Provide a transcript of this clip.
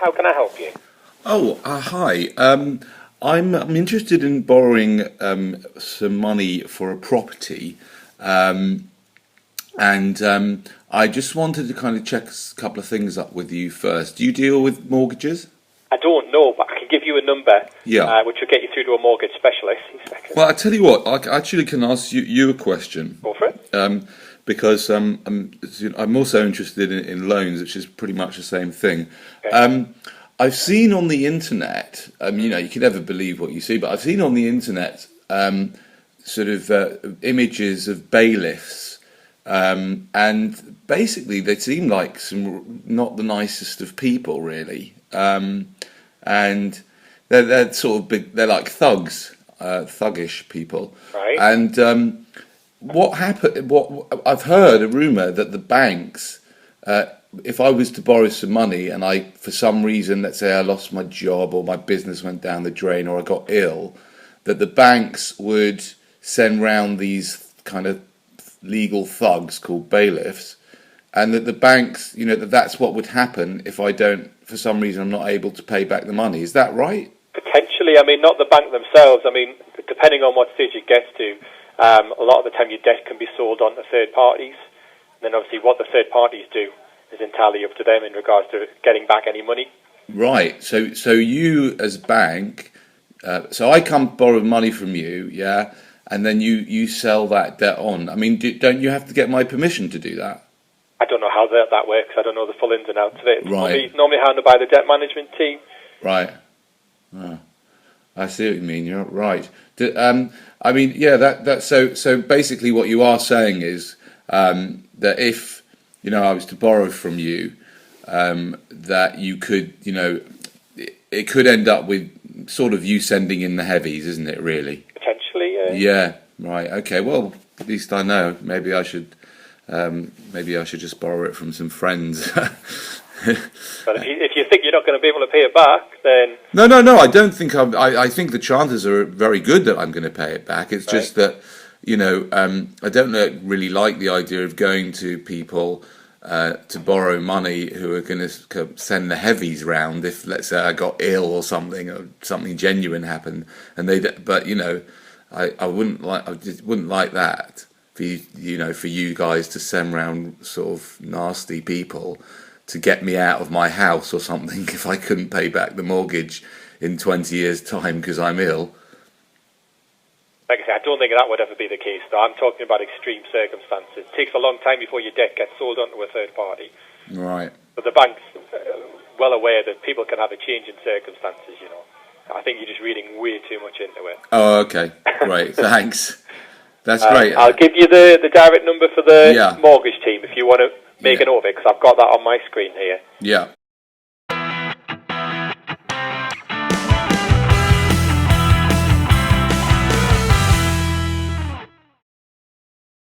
How can I help you? Oh, hi. I'm interested in borrowing some money for a property, um, and I just wanted to kind of check a couple of things up with you first. Do you deal with mortgages? I don't know, but I can give you a number, Yeah. which will get you through to a mortgage specialist. Well, I tell you what, I actually can ask you a question. Go for it. Because I'm also interested in loans, which is pretty much the same thing. Okay. I've seen on the internet, you can never believe what you see, but I've seen on the internet sort of images of bailiffs, and basically they seem like some not the nicest of people, really, and they're sort of big, they're like thugs, thuggish people, Right. and what happened? What I've heard a rumor that the banks, if I was to borrow some money and I, for some reason, let's say I lost my job or my business went down the drain or I got ill, that the banks would send round these kind of legal thugs called bailiffs, and that the banks, that's what would happen if I don't, for some reason, I'm not able to pay back the money. Is that right? Potentially, I mean, not the bank themselves. I mean, depending on what stage it gets to, a lot of the time your debt can be sold on to third parties. And then obviously what the third parties do is entirely up to them in regards to getting back any money. Right. So you as a bank, so I come borrow money from you, yeah, and then you sell that debt on. I mean, don't you have to get my permission to do that? I don't know how that works. I don't know the full ins and outs of it. It's Right. normally handled by the debt management team. Right. Oh, I see what you mean. You're right. I mean, yeah. So basically, what you are saying is that if I was to borrow from you, that you could, it could end up with sort of you sending in the heavies, isn't it? Really? Potentially, Yeah. Right. Okay. Well, at least I know. Maybe I should just borrow it from some friends. But if you think you're not going to be able to pay it back, then... No. I don't think I think the chances are very good that I'm going to pay it back. It's just that, I don't really like the idea of going to people to borrow money who are going to send the heavies round if, let's say, I got ill or something genuine happened, and I just wouldn't like that for you guys to send round sort of nasty people to get me out of my house or something if I couldn't pay back the mortgage in 20 years' time because I'm ill. Like I say, I don't think that would ever be the case, though. I'm talking about extreme circumstances. It takes a long time before your debt gets sold on to a third party. Right. But the bank's well aware that people can have a change in circumstances, I think you're just reading way too much into it. Oh, okay. Great. Thanks. That's great. I'll give you the direct number for the Yeah. mortgage team if you want to make a note of it, because I've got that on my screen here. Yeah.